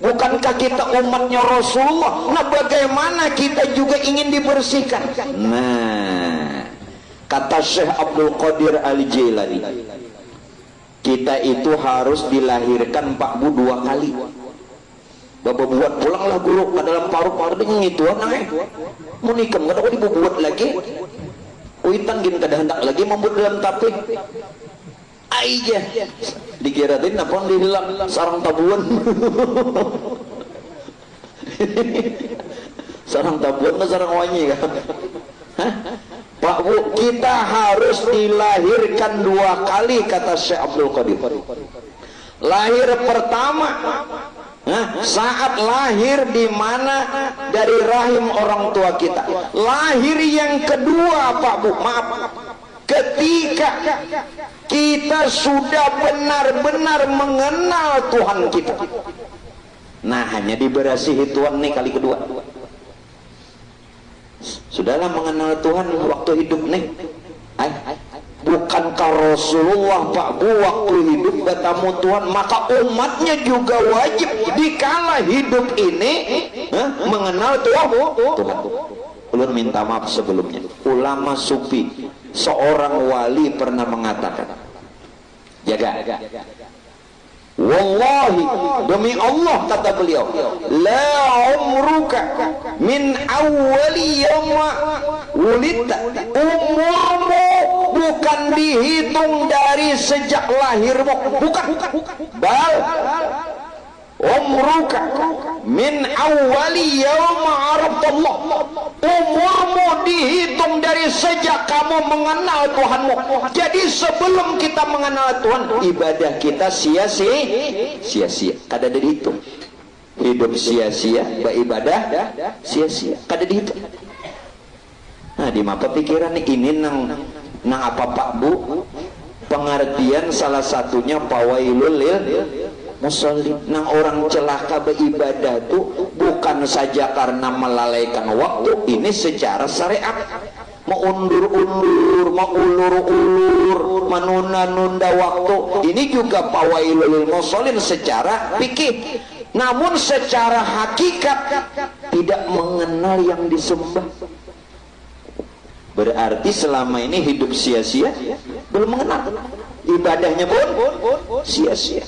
Bukankah kita umatnya Rasulullah? Nah, bagaimana kita juga ingin dibersihkan? Nah, kata Syekh Abdul Qadir Al-Jailani, kita itu harus dilahirkan Pak Bu 2 kali. Bapak buat pulanglah guru ke dalam paru-paru dengan itu mau nikah nggak tahu dibuat lagi uitan gini kada hendak lagi membuat dalam tapi aja dikirain apa dihilang sarang tabuan sarang tabuan atau sarang wangi kan? Pak Bu, kita harus dilahirkan 2 kali kata Syekh Abdul Qadir. Lahir pertama saat lahir di mana dari rahim orang tua kita. Lahir yang kedua Pak Bu, maaf, ketika kita sudah benar-benar mengenal Tuhan kita. Nah, hanya diberasihi Tuhan nih kali kedua. Sudahlah mengenal Tuhan waktu hidup nih. Bukankah Rasulullah Pak Bu waktu hidup bertemu Tuhan, maka umatnya juga wajib dikala hidup ini mengenal Tuhan. Ulun minta maaf sebelumnya. Ulama sufi, seorang wali pernah mengatakan, jaga, wallahi, demi Allah kata beliau, la umruka min awwali yawma wulidta, umurmu bukan dihitung dari sejak lahirmu, bukan, bal umruka min awwali yawma araftallah, umurmu dihitung dari sejak kamu mengenal Tuhanmu. Jadi sebelum kita mengenal Tuhan, ibadah kita sia-sia, kada ada dihitung. Hidup sia-sia, beribadah sia-sia, kada dihitung. Nah, di mapa pikiran ini nang apa Pak Bu? Pengertian salah satunya pawailul lil musallin. Nang orang celaka beribadah itu bukan saja karena melalaikan waktu, ini secara syariat. Meundur-undur, meulur-ulur, menunda-nunda waktu, ini juga pawailul lil musallin secara fikih. Namun secara hakikat tidak mengenal yang disembah. Berarti selama ini hidup sia-sia, belum mengenal. Ibadahnya pun sia-sia.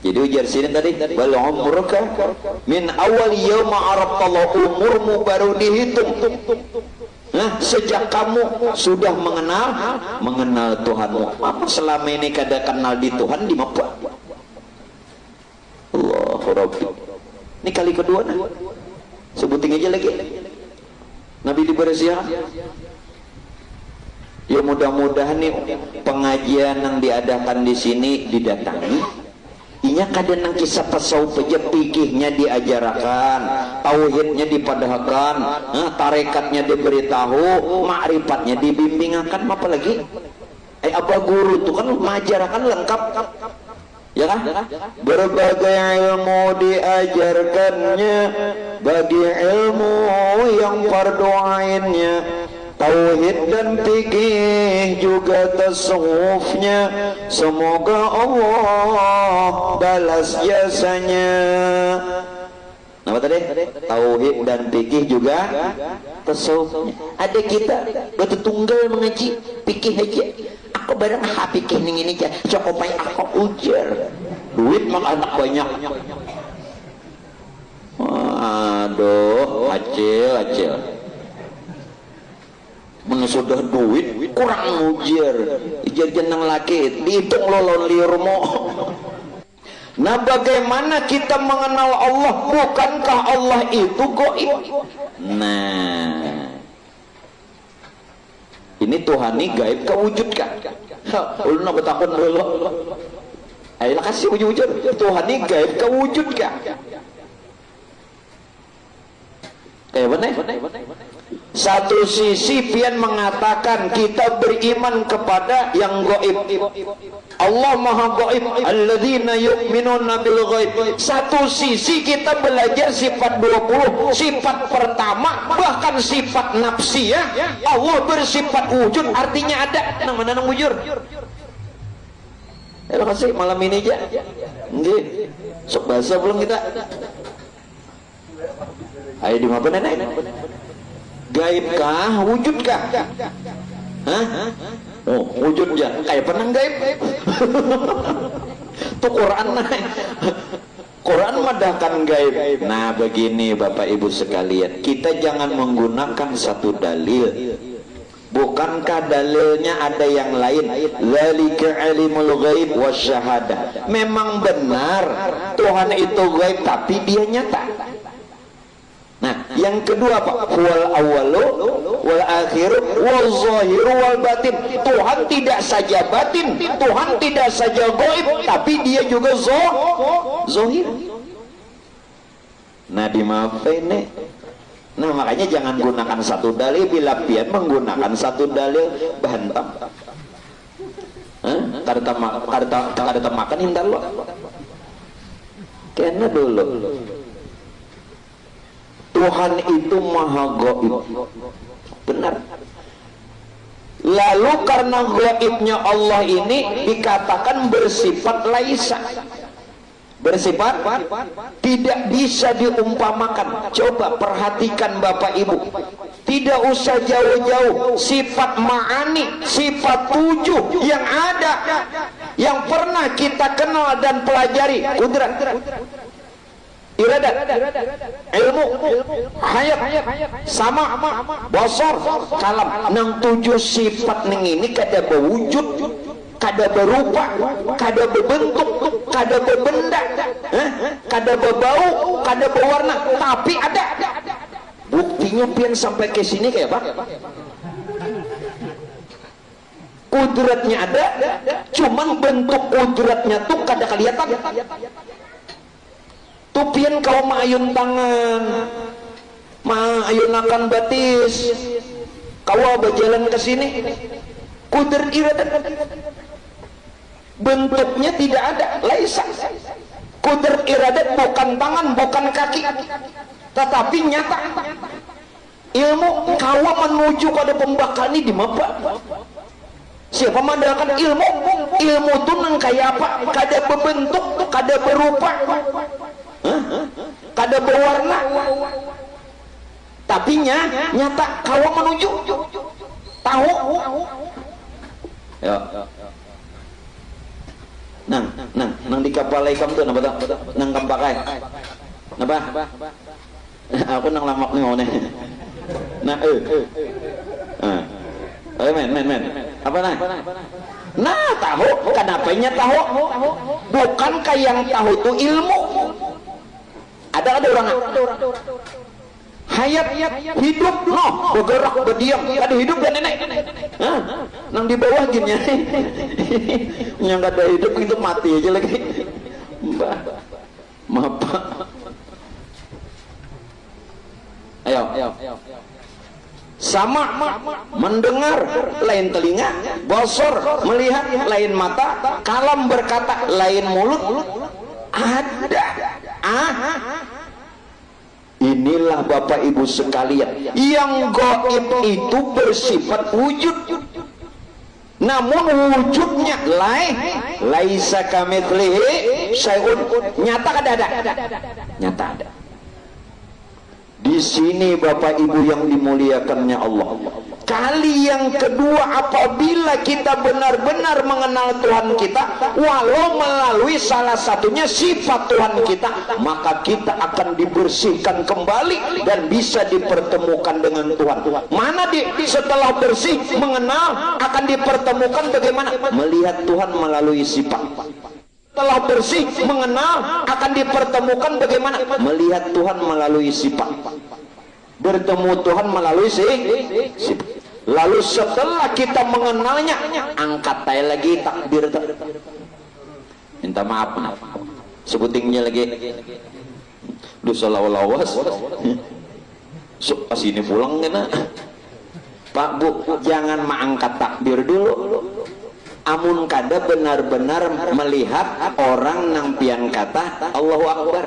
Jadi ujar sini tadi, bal umruka min awal yauma araftallah, umurmu baru dihitung sejak kamu sudah mengenal Tuhanmu. Apa selama ini kada kenal di Tuhan di mapa? Allahu Rabbi. Ini kali kedua nah. Sebutin aja lagi. Nabi dibersihan. Ya mudah-mudahan nih pengajian yang diadakan di sini didatangi. Inya kadang nang kisah tasawuf aja, pikihnya diajarkan, tauhidnya dipadahkan, tarekatnya diberitahu, ma'rifatnya dibimbingakan, apa lagi? Apa guru itu kan mengajarkan lengkap. Ya kan? Berbagai ilmu diajarkannya, bagi ilmu yang fardu ainnya, tauhid dan fikih juga tasawufnya. Semoga Allah balas jasanya. Apa tadi? Tauhid dan fikih juga tasawufnya. Ada kita betul tunggal mengaji fikih aja. Aku barang fikih ini aja, cukup aja aku ujar. Duit mah anak banyak. Aduh, acil. Mana sudah duit kurang ujar. Jajan laki dihitung lolon liurmo. Nah, bagaimana kita mengenal Allah? Bukankah Allah itu gaib? Nah, ini Tuhan ini gaib kewujudkan. Ulun nak bertakun dulu. Ayolah kasih wujud. Tuhan ini gaib kewujudkan. Benar? Satu sisi pian mengatakan kita beriman kepada yang gaib. Allah Maha Gaib, alladzina yu'minuna bil ghaib. Satu sisi kita belajar sifat 20, sifat pertama bahkan sifat nafsi ya. Allah bersifat wujud, artinya ada. Nang mana nang wujud? Terima kasih malam ini aja. Nggih. Sok bahasa belum kita? Ayo di mana nenek? Gaibkah, wujudkah? Hah? Oh, wujud ya. Kayak pernah gaib. Tuh Quran naik. Quran madahkan gaib. Nah, begini Bapak Ibu sekalian, kita jangan menggunakan satu dalil. Bukankah dalilnya ada yang lain? Dzalika alimul ghaib wasyahadah. Memang benar Tuhan itu gaib, tapi dia nyata. Nah, yang kedua Pak, wal awalu wal akhiru wal zahiru wal batin. Tuhan tidak saja batin, Tuhan tidak saja gaib, tapi dia juga zahir. Nah, dimaafin nih. Nah, makanya jangan gunakan satu dalil, bila pian menggunakan satu dalil bantam. Kareta makan hindar lo. Kena dulu. Tuhan itu maha gaib. Benar. Lalu karena gaibnya Allah ini dikatakan bersifat laisa. Bersifat tidak bisa diumpamakan. Coba perhatikan Bapak Ibu, tidak usah jauh-jauh, sifat ma'ani, sifat 7 yang ada, yang pernah kita kenal dan pelajari, kudrat, iradat, ilmu, hayat, sama, basar, kalam. Nang 7 sifat ning ini kada berwujud, kada berupa, kada berbentuk, kada berbenda, kada berbau, kada berwarna, tapi ada. Buktinya pian sampai ke sini kayak apa? Kudratnya ada, cuman bentuk kudratnya tuh kada kelihatan. Tuh pian kau maayun tangan, maayunakan batis, kau berjalan ke sini, kudrat iradat. Bentuknya tidak ada, laisa. Kudrat iradat bukan tangan, bukan kaki, tetapi nyata. Ilmu kawa menuju pada pembakani di mapa. Siapa mandalkan ilmu? Ilmu itu nang kayak apa? Kada berbentuk, kada berupa, kada berwarna, tapi nyata. Kawa menuju tahu. Ya. Nang di kapal ikam tuh napa tuh? Nang kampakai. Napa? Aku nang lamak nih ngone. Nah, men. Apa nah? Nah, tahu. Kenapanya tahu? Bukankah yang tahu itu ilmu? Ada orang. Hayat, hidup, bergerak, berdiam, ada hidup dan nenek. Nang di bawah gini, yang gak ada hidup itu mati aja lagi. Mbak, maaf Pak. Ayo. Sama, mendengar, lain telinga, basar, melihat, lain mata, kalam berkata, lain mulut, ada. Inilah Bapak Ibu sekalian, yang gaib itu bersifat wujud, namun wujudnya laisa kamitslihi syai'un, nyata kada ada, nyata ada. Di sini Bapak Ibu yang dimuliakannya Allah. Kali yang kedua, apabila kita benar-benar mengenal Tuhan kita, walau melalui salah satunya sifat Tuhan kita, maka kita akan dibersihkan kembali dan bisa dipertemukan dengan Tuhan. Mana setelah bersih mengenal akan dipertemukan bagaimana? Melihat Tuhan melalui sifat. Setelah bersih mengenal akan dipertemukan bagaimana? Melihat Tuhan melalui sifat. Bertemu Tuhan melalui sifat. Lalu setelah kita mengenalnya, angkat tay lagi takbir, minta maaf, sebutingnya lagi, dosa lawas, pas ini pulang kena. Pak Bu, jangan mengangkat takbir dulu. Amun kada benar-benar melihat orang nang pian kata Allahu Akbar,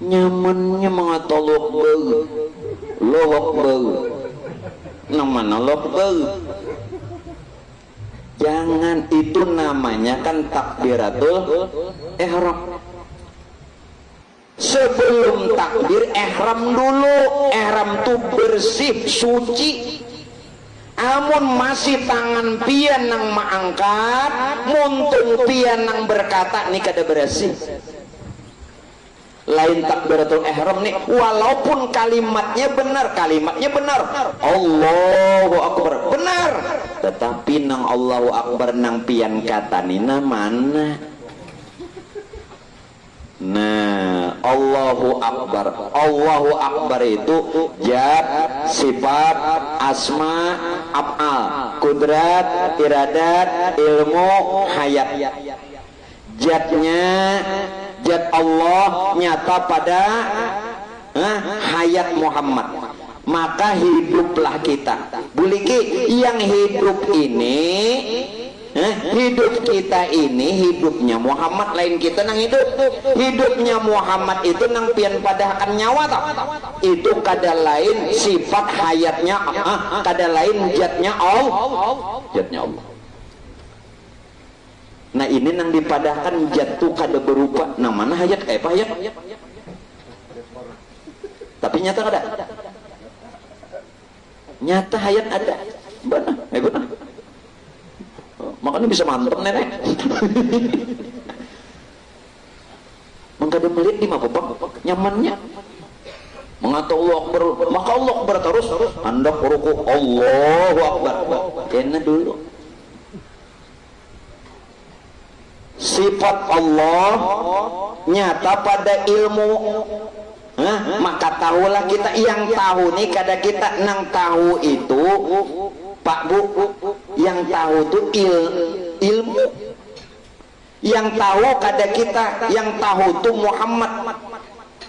nyamannya mengatolok bau, lohok bau. Nang mana Allah bau? Jangan, itu namanya kan takbiratul ihram. Sebelum takbir ihram dulu. Ihram tuh bersih, suci. Amun masih tangan pian nang maangkat, muntung pian nang berkata nih kada bersih. Lain takbiratul ihram nih, walaupun kalimatnya benar Allahu Akbar benar, tetapi nang Allahu Akbar nang pian kata nina mana? Nah, Allahu Akbar itu zat, sifat, asma, af'al, kudrat, iradat, ilmu, hayat. Zatnya zat Allah nyata pada hayat Muhammad, maka hiduplah kita. Buliki yang hidup ini, hidup kita ini hidupnya Muhammad, lain kita nang hidup. Hidupnya Muhammad itu nang pian padahkan nyawa tak? Itu kada lain sifat hayatnya, kada lain zatnya Allah. Nah ini nang dipadahkan jatuh kada berupa. Nang mana hayat apa hayat? Tapi nyata kada. Nyata hayat ada. Benar, benar. Makanya bisa mantep nenek. Mengkada melihat di mana nyamannya. Mengata Allah Akbar, maka Allah Akbar terus. Anda ruku Allahu Akbar. Kena dulu. Sifat Allah nyata pada ilmu. Maka tahulah kita, yang tahu nih kada kita nang tahu itu Pak Bu, yang tahu itu ilmu. Yang tahu kada kita, yang tahu itu Muhammad.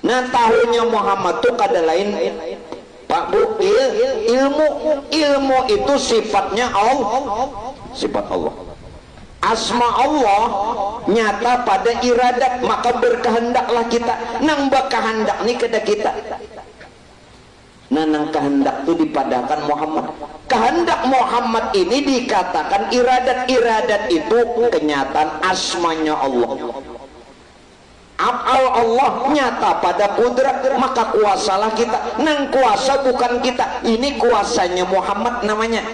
Nah tahunya Muhammad itu kada lain Pak Bu, ilmu itu sifatnya Allah, sifat Allah. Asma Allah nyata pada iradat, maka berkehendaklah kita. Nang berkehendak nih kada kita. Nah nang kehendak itu dipadahkan Muhammad. Kehendak Muhammad ini dikatakan iradat itu kenyataan asmanya Allah. Af'al Allah nyata pada kudrat, maka kuasalah kita. Nang kuasa bukan kita, ini kuasanya Muhammad namanya.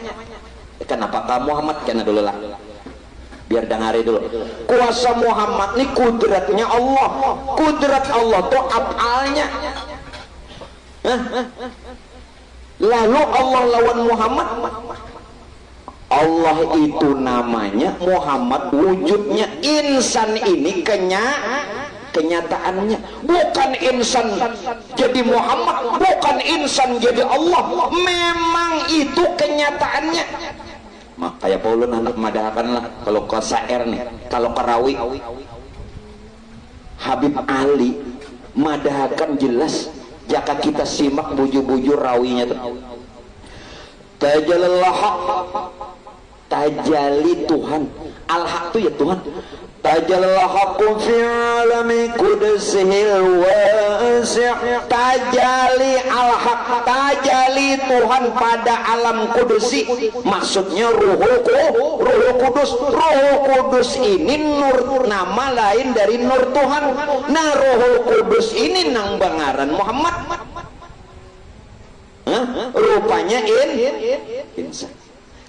Kenapa Muhammad? Kena dulu lah, biar dengari dulu. Kuasa Muhammad ini kudratnya Allah. Kudrat Allah itu af'alnya. Lalu Allah lawan Muhammad. Allah itu namanya Muhammad, wujudnya. Insan ini kenyataannya, bukan insan jadi Muhammad, bukan insan jadi Allah. Memang itu kenyataannya. Makanya Paulun anak madahakan lah. Kalau ke syair nih, kalau ke rawi, Habib Ali madahakan jelas. Jika kita simak bujur-bujur rawinya tuh, tajallallah, tajali Tuhan, al-haq itu ya Tuhan. Tajallallah haqqun fi alami qudusihil wasi'. Tajali al-haq, tajali Tuhan pada alam kudusi. Maksudnya Ruhul Kudus. Ruhul Kudus ini nur, nama lain dari nur Tuhan. Nah Ruhul Kudus ini nang bangaran Muhammad. Rupanya insan.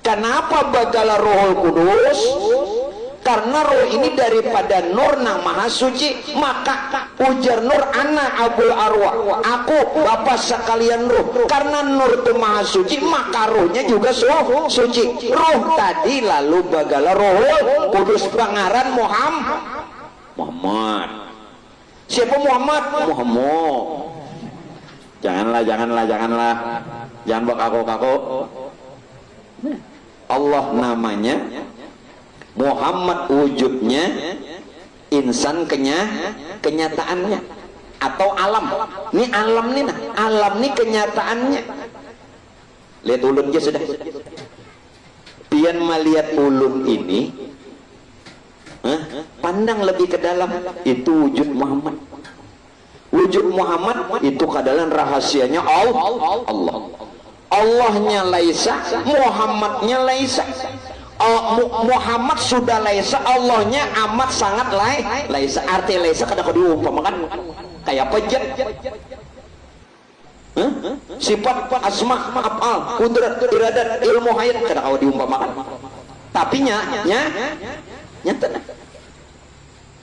Kenapa bagala Ruhul Kudus? Karena roh ini daripada nur nang maha suci. Maka ujar nur ana abul arwah, aku bapak sekalian roh. Karena nur itu maha suci, maka rohnya juga suci. Roh tadi lalu bagala roh kudus pangaran Muhammad. Siapa Muhammad? Janganlah. Jangan buat kaku. Allah namanya Muhammad, wujudnya. Insan kenyataannya atau alam. Ini alam nih, alam nih kenyataannya. Lihat ulun aja sudah. Pian melihat ulun ini, pandang lebih ke dalam, itu wujud Muhammad. Wujud Muhammad itu kadalan rahasianya Allah. Allahnya laisa, Muhammadnya laisa. Muhammad sudah laisa, Allahnya amat sangat laisa. Arti laisa kada diumpamakan kayak pejat. Sifat asma afal kudrat iradat ilmu hayat kada kau diumpamakan. Tapi nyata.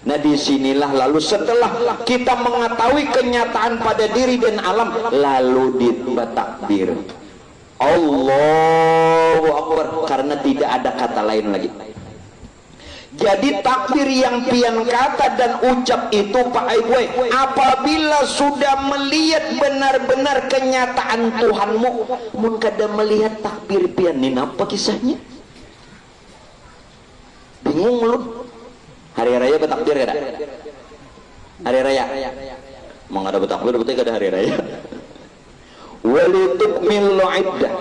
Nah disinilah lalu setelah kita mengetahui kenyataan pada diri dan alam, lalu ditakbir Allahu Akbar, karena tidak ada kata lain lagi. Jadi takbir yang pian kata dan ucap itu Pak Aiboy, apabila sudah melihat benar-benar kenyataan Tuhanmu, mun kada melihat takbir pian ini apa kisahnya? Bingung lu. Hari raya bertakbir kada? Hari raya mau ada bertakbir berarti kada hari raya. Walitukmilul iddah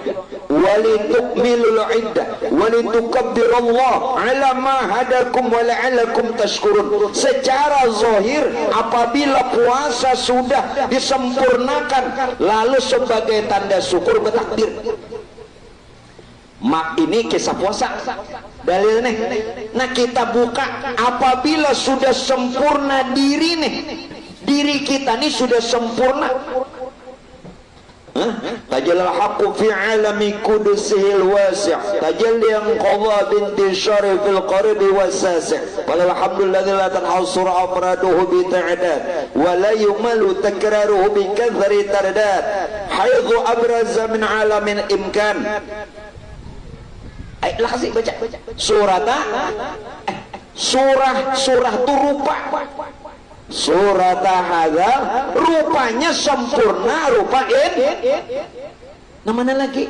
walitukmilul iddah walitukabbirullaha ala ma hadakum wa la'allakum tashkurun. Secara zahir apabila puasa sudah disempurnakan, lalu sebagai tanda syukur bertakbir. Mak ini kisah puasa dalil nih. Nah kita buka, apabila sudah sempurna diri nih, diri kita nih sudah sempurna. Tajallal haqqu fi alami qudusihil wasi' tajalliyan qadha binti syarif fil qaribi wasasi' walhamdulilladzi la tanhasur afraduhu bi ta'dad wa la yumalu takraruhu bi kathri tardad haitsu abraza min alamin imkan. Ayolah kasih baca surah tu rupa surat hadza rupanya sempurna, rupa nah mana lagi.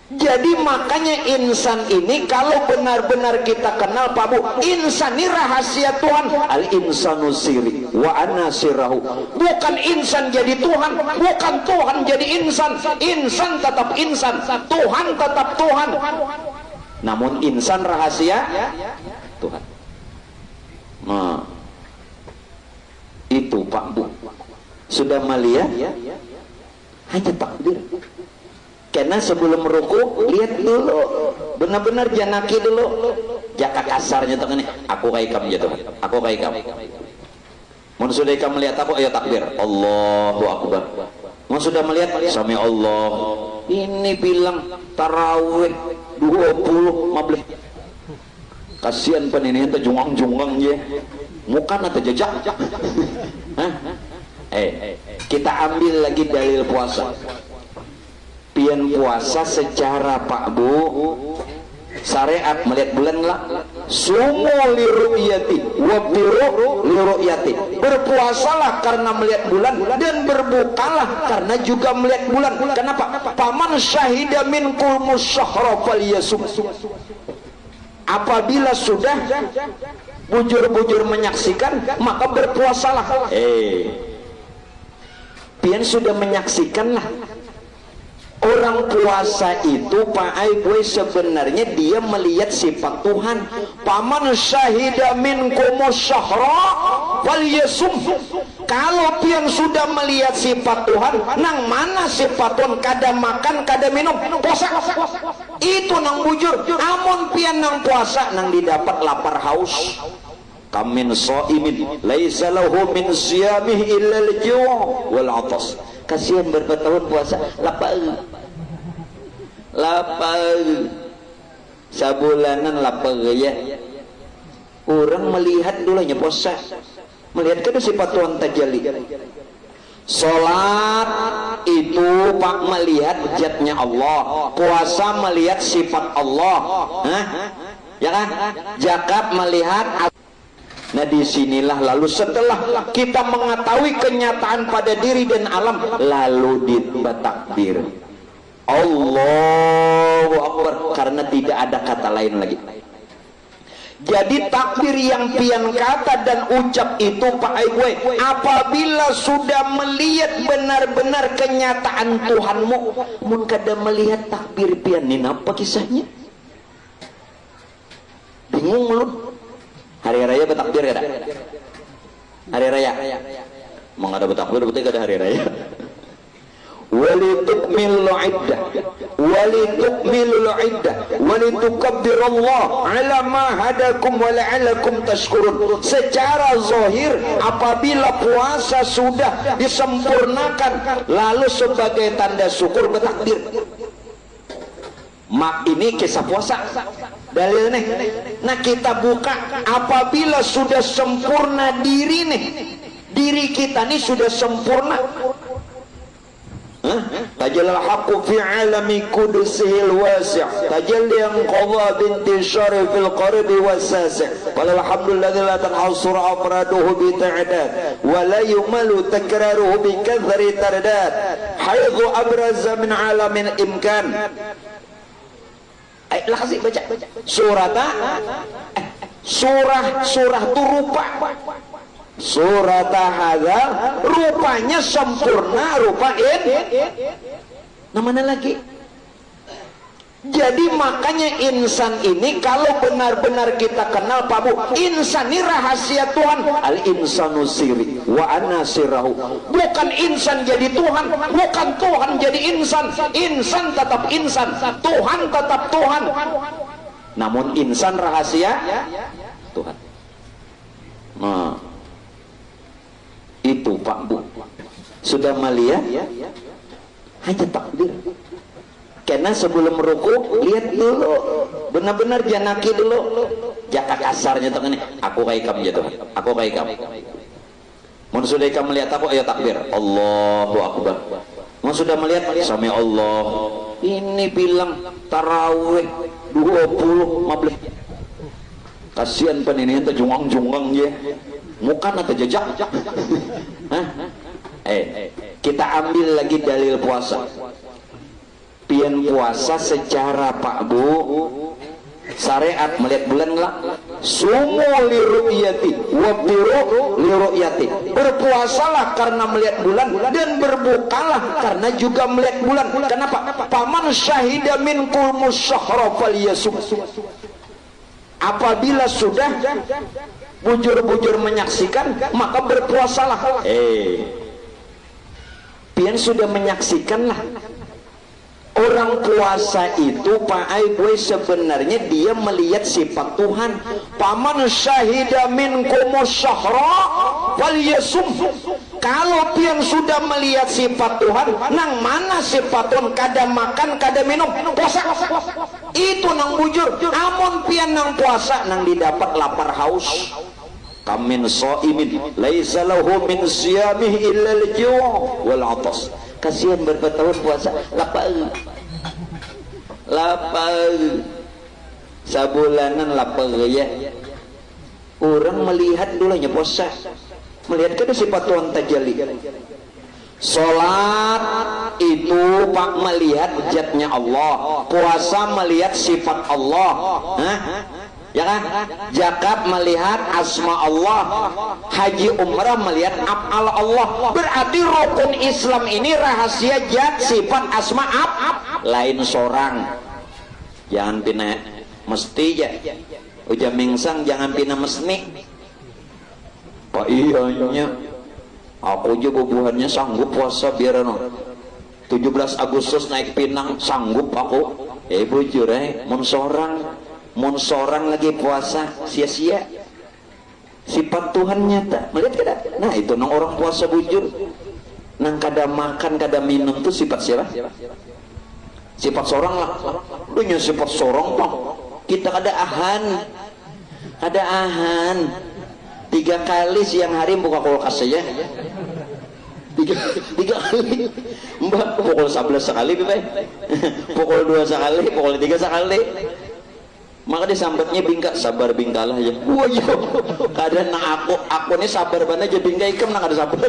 Jadi makanya insan ini kalau benar-benar kita kenal Pak Bu, insan ini rahasia Tuhan. Al insanu siri wa ana sirahu. Bukan insan jadi Tuhan, bukan Tuhan jadi insan. Insan tetap insan, Tuhan tetap Tuhan. Namun insan rahasia Tuhan. Nah, itu Pak Bu sudah melihat hanya takbir. Karena sebelum ruku lihat dulu, benar-benar janaki dulu. Jaka kasarnya tuh ini, aku kayak kamu jatuh, aku kayak kamu. Mau sudah kamu melihat aku, ayo takbir, Allahu Akbar. Mau sudah melihat, sami Allah. Ini bilang tarawih 20 mableh. Kasihan penini itu jungang-jungang je, muka nata jejak. Kita ambil lagi dalil puasa. Pian puasa secara Pak Bu syariat melihat bulan lah, sumu liru'yati wabiru liru'yati, berpuasalah karena melihat bulan dan berbukalah karena juga melihat bulan. Kenapa? Paman syahida minkum musyahra falyasum. Apabila sudah bujur-bujur menyaksikan, maka berpuasalah. Pian sudah menyaksikan lah. Orang puasa itu Pak Aiboy sebenarnya dia melihat sifat Tuhan. Paman syahida minkumus syahra falyasum. Kalau pian sudah melihat sifat Tuhan, nang mana sifat Tuhan, kada makan kada minum puasa, itu nang bujur. Amun pian nang puasa nang didapat lapar haus. Kamin shaimin laisa lahu min siyamihi illa al-ju' wal 'atas. Kasihan bertahun puasa lapar sabulanan lapar ya. Orang melihat dulunya puasa, melihat ke sifat Tuhan tajalli. Salat itu Pak melihat zatnya Allah, puasa melihat sifat Allah, ya kan? Zakat melihat. Nah disinilah lalu setelah kita mengetahui kenyataan pada diri dan alam, lalu ditakbir Allahu Akbar, karena tidak ada kata lain lagi. Jadi takbir yang pian kata dan ucap itu Pak Aiboy, apabila sudah melihat benar-benar kenyataan Tuhanmu, mun kada melihat takbir pian ini apa kisahnya? Bingung lu. Hari raya bertakbir kada? Hari raya mau ada bertakbir berarti kada hari raya. Walitukmilul iddah walitukmilul iddah walitukabbirallah ala ma hadakum wa la'allakum tashkurun. Secara zahir apabila puasa sudah disempurnakan lalu sebagai tanda syukur bertakbir. Mak ini kisah puasa dalilnya. Nah kita buka apabila sudah sempurna diri nih, diri kita nih sudah sempurna. Tajallal haqqu fi alami qudusihil wasi' tajalli yang qadha bintishari fil qarbi wasasi' walhamdulilladzi la tanhasur afraduhu bi ta'dad wa la yumalu takraruhu bi kathri tardad haidhu abraza min alamin imkan. Ayolah kasih baca surah tu rupa surat hadza rupanya sempurna rupa namanya lagi. Jadi makanya insan ini kalau benar-benar kita kenal Pak Bu, insan ini rahasia Tuhan. Al insanu siri wa ana sirahu. Bukan insan jadi Tuhan, bukan Tuhan jadi insan. Insan tetap insan, Tuhan tetap Tuhan. Namun insan rahasia Tuhan. Nah, itu Pak Bu sudah melihat hanya takbir. Karena sebelum ruku lihat dulu, benar-benar janaki dulu. Jaka kasarnya tuh ini, aku kaikam gitu, aku kaikam. Mau sudah ikam melihat aku, ayo takbir, Allahu Akbar. Mau sudah melihat, sami Allah. Ini bilang tarawih 20 mabli. Kasihan pen ini terjungang-junggang ya. Muka atau jejak. Kita ambil lagi dalil puasa. Pian puasa secara Pak Bu syariat melihat bulan enggak? Sumu liru'yati wabtiru liru'yati. Berpuasalah karena melihat bulan dan berbukalah karena juga melihat bulan. Kenapa? Paman syahida minkum syahra falyasum. Apabila sudah bujur-bujur menyaksikan maka berpuasalah. Pian sudah menyaksikanlah. Orang puasa itu Pak Aiboy sebenarnya dia melihat sifat Tuhan. Paman syahida minkumus syahra falyasum. Kalau pian sudah melihat sifat Tuhan, nang mana sifat Tuhan? Kada makan, kada minum, puasa. Itu nang bujur. Amun pian nang puasa, nang didapat lapar haus. Kamin shaimin laisa lahu min siyamihi illa al-ju' wal 'atas. Kasihan bertahun puasa lapar sabulanan lapar ya. Orang melihat dulunya puasa, melihat kan sifat Tuhan tajalli. Salat itu Pak melihat zatnya Allah, puasa melihat sifat Allah. Ya kan? Zakat melihat asma Allah, haji umrah melihat af'al Allah. Berarti rukun Islam ini rahasia zat sifat asma lain seorang. Jangan pina mesti ya. Uja mengsang jangan pina mesni. Pak iyanya aku juga bubuhannya sanggup puasa biar 17 Agustus naik Pinang sanggup aku. Bujur mun seorang lagi puasa sia-sia. Sifat Tuhan nyata melihat kada. Nah itu nang orang puasa bujur nang kada makan kada minum tuh sifat siapa? Sifat seorang lah. Dunia sifat seorang Pak. Kita kada ahan 3 kali siang hari buka kulkas saja. 3 kali Mbak pukul 11 sekali pukul 2 sekali, pukul 3 sekali. Maka disambetnya bingka, sabar bingkalah ya. Wah yo, kadang nak aku ini sabar banget aja bingka ikem nak ada sabar.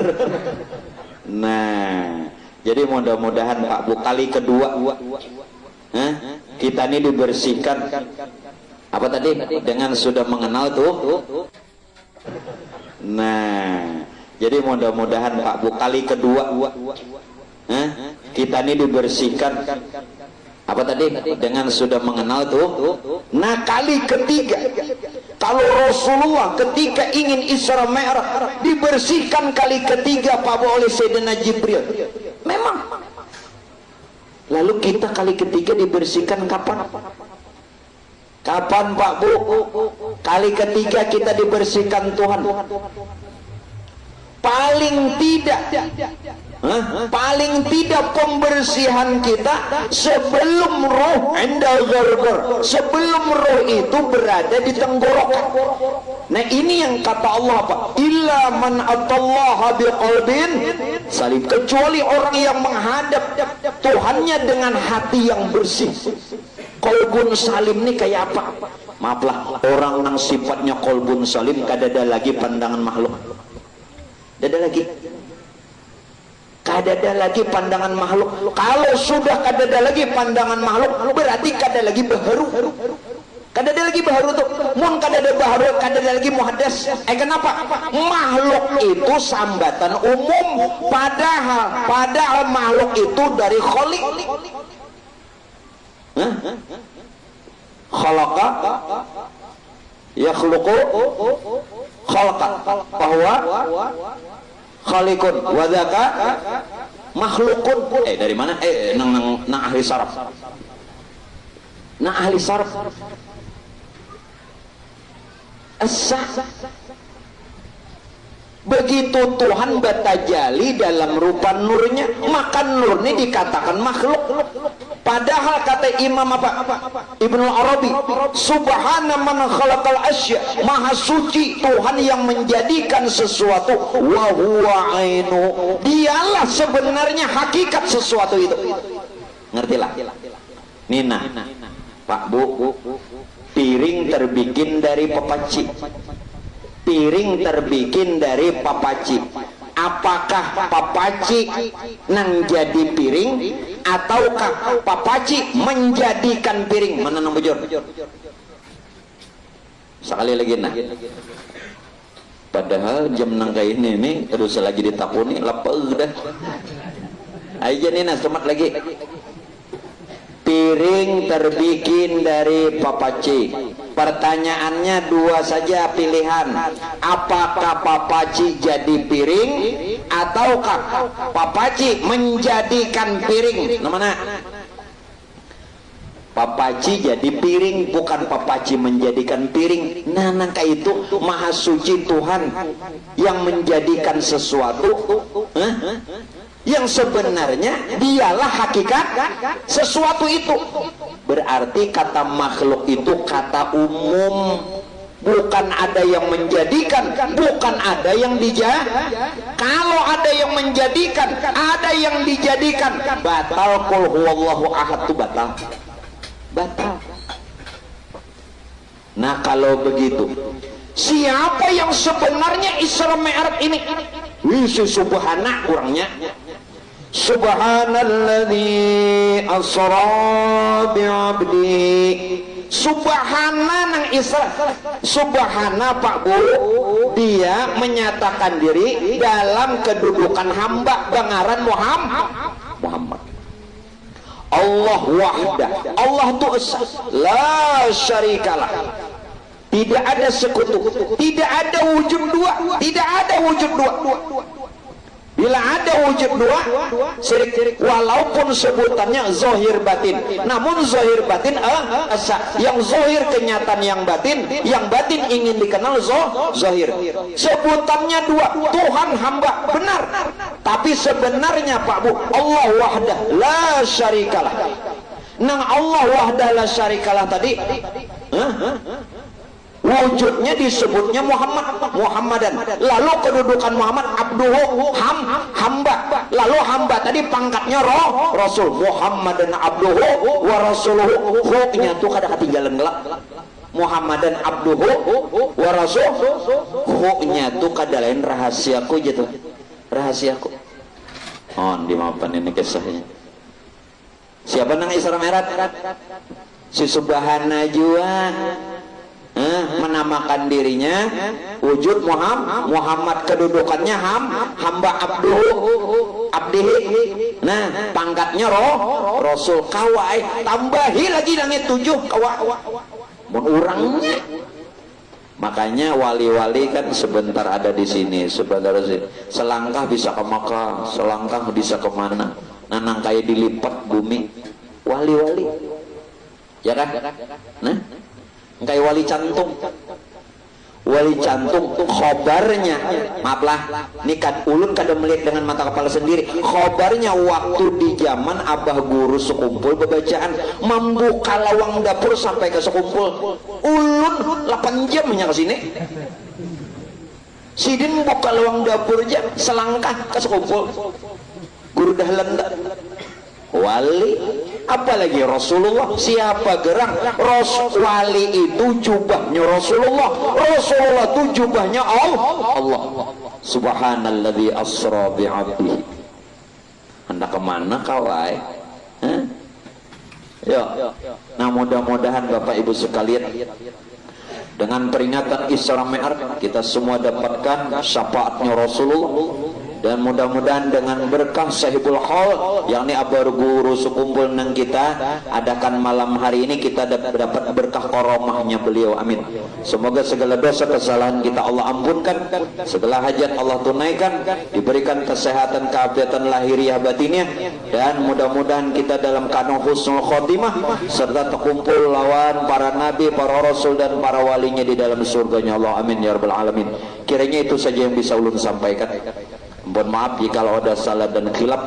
Nah, jadi mudah-mudahan Pak Bu kali kedua, kita ini dibersihkan. Apa tadi? Dengan sudah mengenal tuh. Nah, jadi mudah-mudahan Pak Bu kali kedua, kita ini dibersihkan. Apa tadi? Dengan sudah mengenal tuh. Nah kali ketiga, kalau Rasulullah ketika ingin Isra Mi'raj dibersihkan kali ketiga Pak Bu oleh Sayyidina Jibril. Memang Lalu kita kali ketiga dibersihkan kapan? Kapan Pak Bu? Kali ketiga kita dibersihkan Tuhan. Paling tidak, paling tidak pembersihan kita sebelum roh inda ghargar, sebelum roh itu berada di tenggorokan. Nah ini yang kata Allah Pak, illa man atallaha biqalbin salim, kecuali orang yang menghadap Tuhannya dengan hati yang bersih. Kolbun salim ini kayak apa? Maaflah, orang yang sifatnya kolbun salim kadada lagi pandangan makhluk. Dada lagi, kadada lagi pandangan makhluk. Kalau sudah kadada lagi pandangan makhluk, berarti kadada lagi baharu. Kadada lagi baharu tuh, mun kadada baharu, kadada lagi muhaddas. Kenapa? Makhluk itu sambatan umum, padahal makhluk itu dari kholik. Khalaqa yakhluqu khalqa bahwa khaliqun wa dzaka makhlukun. Dari mana? Nang ahli saraf. Nang ahli saraf. Begitu Tuhan batajali dalam rupa nurnya, maka nur ini dikatakan makhluk. Padahal kata Imam Ibnu Arabi, subhana man khalaqal asya, maha suci Tuhan yang menjadikan sesuatu, wa huwa ainu, dialah sebenarnya hakikat sesuatu itu. Ngertilah Nina Pak Bu, piring terbikin dari papaci, piring terbikin dari papaci. Apakah papaci nang jadi piring ataukah papaci menjadikan piring? Mana nang bujur? Sekali lagi nah. Padahal jam nang kayak ini terus lagi ditakuni lapar dah. Aja nih nah semat lagi. Piring terbikin dari papaci. Pertanyaannya dua saja pilihan. Apakah papaci jadi piring ataukah papaci menjadikan piring? Mana? Papaci jadi piring, bukan papaci menjadikan piring. Nah, nangka itu maha suci Tuhan yang menjadikan sesuatu yang sebenarnya dialah hakikat sesuatu itu. Berarti kata makhluk itu kata umum, bukan ada yang menjadikan, bukan ada yang dijadikan. Kalau ada yang menjadikan, ada yang dijadikan, batal. Qul huwallahu ahad itu batal. Nah kalau begitu, siapa yang sebenarnya Isra Mi'raj ini? Wisi subhana kurangnya. Subhanalladzi asra bi'abdi. Subhana nang Isra. Subhana Pak Bu, dia menyatakan diri dalam kedudukan hamba bangaran Muhammad. Allah wahdah, Allah itu esa, la syarikalah, tidak ada sekutu, tidak ada wujud dua, tidak ada wujud dua. Bila ada wujud dua, syirik, walaupun sebutannya zahir batin, namun zahir batin esa, yang zahir kenyataan yang batin ingin dikenal zahir. Sebutannya dua, Tuhan hamba, benar. Tapi sebenarnya Pak Bu, Allah wahdah la syarikalah. Nang Allah wahdah la syarikalah tadi, wujudnya disebutnya Muhammadan. Lalu kedudukan Muhammad abduhu, hamba. Lalu hamba tadi pangkatnya rasul. Muhammadan abduhu wa rasuluhu. Hu-nya tuh kada ketinggalan gelap. Muhammadan abduhu wa rasul. Hu-nya tuh kada lain rahasiaku gitu. Rahasiaku. Oh, dimaafkan ini kisahnya. Siapa nang Isra Mi'raj? Si Subhana jua. Menamakan dirinya wujud Muhammad, kedudukannya hamba abdihi. Nah pangkatnya rasul. Kawai tambahi lagi langit 7 kawa orangnya. Makanya wali-wali kan sebentar ada di sini, sebentar selangkah bisa ke Makkah, selangkah bisa kemana. nanang kayak dilipat bumi wali-wali ya kan, nah kayak wali cantung khobarnya, maaflah ini kan ulun kada melihat dengan mata kepala sendiri, khobarnya waktu di zaman abah guru sekumpul bebacaan membuka lawang dapur sampai ke sekumpul ulun 8 jam hanya ke sini. Sidin buka lawang dapur aja selangkah ke sekumpul guru dahlan wali, apalagi Rasulullah. Siapa gerang wali itu jubahnya Rasulullah itu jubahnya Allah. Subhanalladzi asra bi'abdihi. Anda kemana kawai? Ya, nah mudah-mudahan Bapak Ibu sekalian, dengan peringatan Isra Mi'raj kita semua dapatkan syafaatnya Rasulullah, dan mudah-mudahan dengan berkah sahibul haul yakni abar guru sekumpul nang kita adakan malam hari ini kita dapat berkah karomahnya beliau, amin. Semoga segala dosa kesalahan kita Allah ampunkan, segala hajat Allah tunaikan, diberikan kesehatan keafiatan lahiriah batinnya, dan mudah-mudahan kita dalam keadaan husnul khotimah serta terkumpul lawan para nabi, para rasul dan para walinya di dalam surganya Allah, amin ya rabbal alamin. Kiranya itu saja yang bisa ulun sampaikan. Mohon maaf jika ada salah dan khilaf,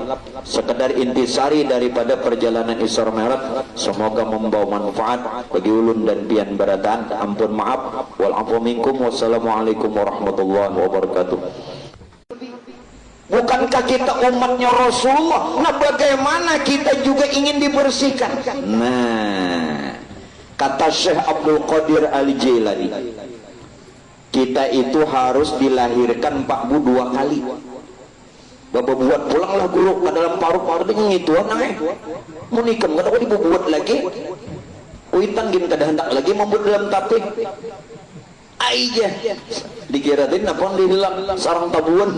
sekedar intisari daripada perjalanan Isra Mi'raj, semoga membawa manfaat bagi ulun dan pian barataan. Ampun maaf, wal afu minkum, wassalamualaikum warahmatullahi wabarakatuh. Bukankah kita umatnya Rasulullah? Nah, bagaimana kita juga ingin dibersihkan? Nah, kata Syekh Abdul Qadir Al-Jailani, kita itu harus dilahirkan Pak Bu 2 kali. Bapak buat pulanglah guru ke dalam paru-paru dengan itu aneh mau nikah nggak tahu dibuat lagi uitan gin kada hendak lagi membuat dalam tapi aja dikirain apa dihilang sarang tabuan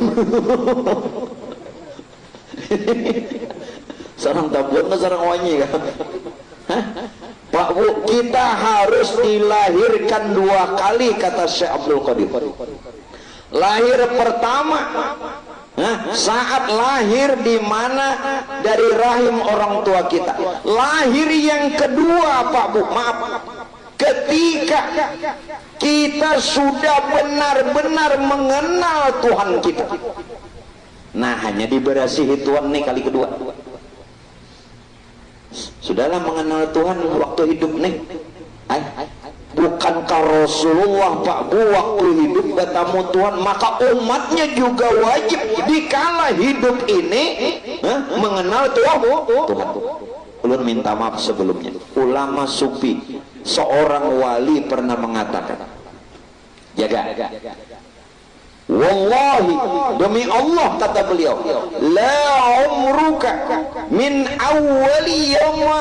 sarang tabuan ke sarang wanyi kan. Pak Bu, kita harus dilahirkan 2 kali kata Syekh Abdul Qadir. Lahir pertama saat lahir di mana dari rahim orang tua kita. Lahir yang kedua Pak Bu, maaf, ketika kita sudah benar-benar mengenal Tuhan kita. Nah, hanya diberasihi Tuhan nih kali kedua. Sudahlah mengenal Tuhan waktu hidup nih. Bukankah Rasulullah Pak Bu waktu hidup bertemu Tuhan, maka umatnya juga wajib dikala hidup ini mengenal Tuhan. Ulun minta maaf sebelumnya. Ulama sufi seorang wali pernah mengatakan, jaga, wallahi demi Allah kata beliau, la umruka min awwali yawma